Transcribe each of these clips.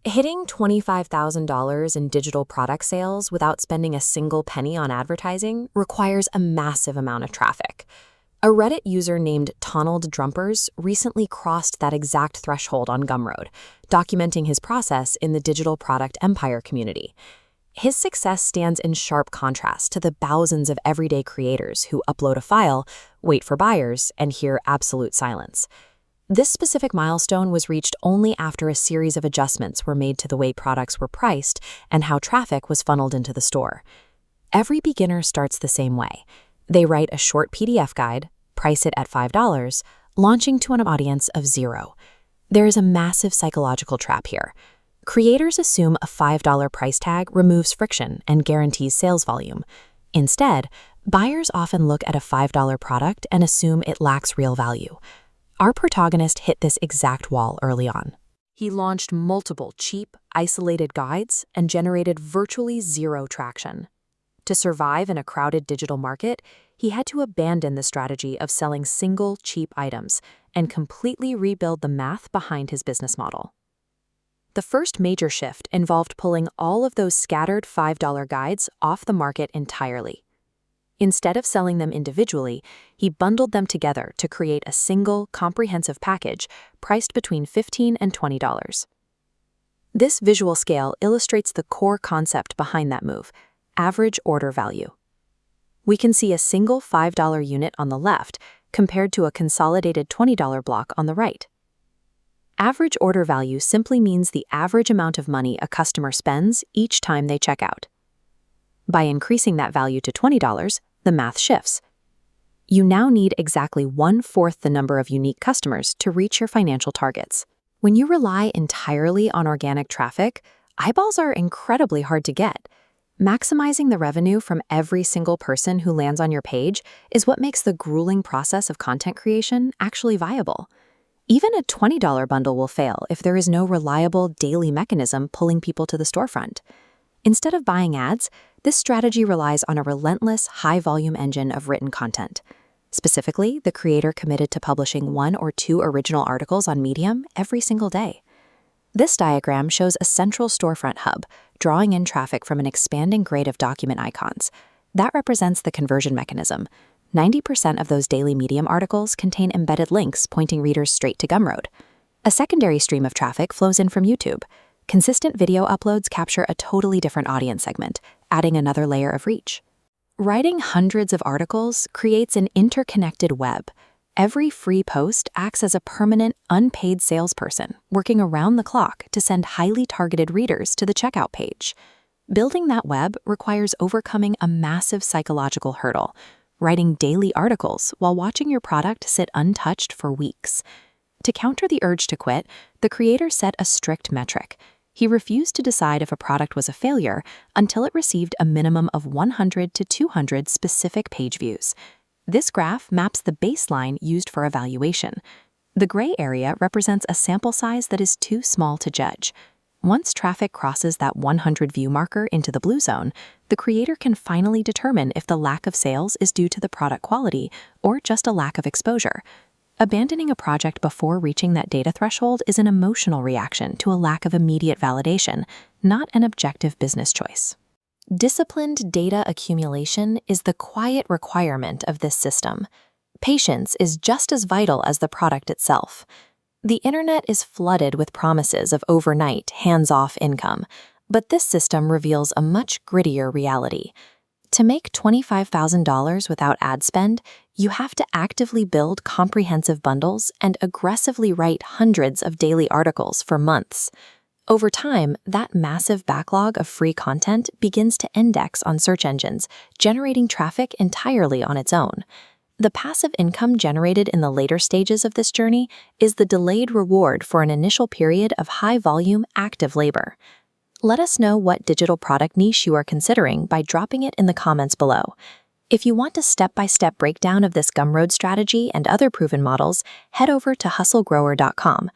Hitting $25,000 in digital product sales without spending a single penny on advertising requires a massive amount of traffic. A Reddit user named Tonald Drumpers recently crossed that exact threshold on Gumroad, documenting his process in the digital product empire community. His success stands in sharp contrast to the thousands of everyday creators who upload a file, wait for buyers, and hear absolute silence. This specific milestone was reached only after a series of adjustments were made to the way products were priced and how traffic was funneled into the store. Every beginner starts the same way. They write a short PDF guide, price it at $5, launching to an audience of 0. There is a massive psychological trap here. Creators assume a $5 price tag removes friction and guarantees sales volume. Instead, buyers often look at a $5 product and assume it lacks real value. Our protagonist hit this exact wall early on. He launched multiple cheap, isolated guides and generated virtually zero traction. To survive in a crowded digital market, he had to abandon the strategy of selling single, cheap items and completely rebuild the math behind his business model. The first major shift involved pulling all of those scattered $5 guides off the market entirely. Instead of selling them individually, he bundled them together to create a single, comprehensive package priced between $15 and $20. This visual scale illustrates the core concept behind that move: average order value. We can see a single $5 unit on the left compared to a consolidated $20 block on the right. Average order value simply means the average amount of money a customer spends each time they check out. By increasing that value to $20, the math shifts. You now need exactly 1/4 the number of unique customers to reach your financial targets. When you rely entirely on organic traffic, eyeballs are incredibly hard to get. Maximizing the revenue from every single person who lands on your page is what makes the grueling process of content creation actually viable. Even a $20 bundle will fail if there is no reliable daily mechanism pulling people to the storefront. Instead of buying ads, this strategy relies on a relentless, high-volume engine of written content. Specifically, the creator committed to publishing 1 or 2 original articles on Medium every single day. This diagram shows a central storefront hub, drawing in traffic from an expanding grid of document icons. That represents the conversion mechanism. 90% of those daily Medium articles contain embedded links pointing readers straight to Gumroad. A secondary stream of traffic flows in from YouTube. Consistent video uploads capture a totally different audience segment, adding another layer of reach. Writing hundreds of articles creates an interconnected web. Every free post acts as a permanent, unpaid salesperson, working around the clock to send highly targeted readers to the checkout page. Building that web requires overcoming a massive psychological hurdle: writing daily articles while watching your product sit untouched for weeks. To counter the urge to quit, the creator set a strict metric. He refused to decide if a product was a failure until it received a minimum of 100 to 200 specific page views. This graph maps the baseline used for evaluation. The gray area represents a sample size that is too small to judge. Once traffic crosses that 100 view marker into the blue zone, the creator can finally determine if the lack of sales is due to the product quality or just a lack of exposure. Abandoning a project before reaching that data threshold is an emotional reaction to a lack of immediate validation, not an objective business choice. Disciplined data accumulation is the quiet requirement of this system. Patience is just as vital as the product itself. The internet is flooded with promises of overnight, hands-off income, but this system reveals a much grittier reality. To make $25,000 without ad spend, you have to actively build comprehensive bundles and aggressively write hundreds of daily articles for months. Over time, that massive backlog of free content begins to index on search engines, generating traffic entirely on its own. The passive income generated in the later stages of this journey is the delayed reward for an initial period of high-volume, active labor. Let us know what digital product niche you are considering by dropping it in the comments below. If you want a step-by-step breakdown of this Gumroad strategy and other proven models, head over to HustleGrower.com.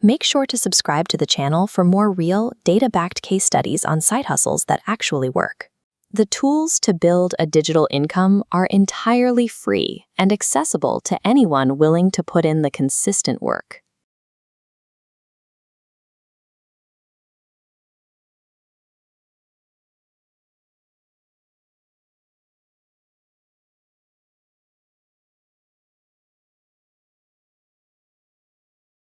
Make sure to subscribe to the channel for more real, data-backed case studies on side hustles that actually work. The tools to build a digital income are entirely free and accessible to anyone willing to put in the consistent work.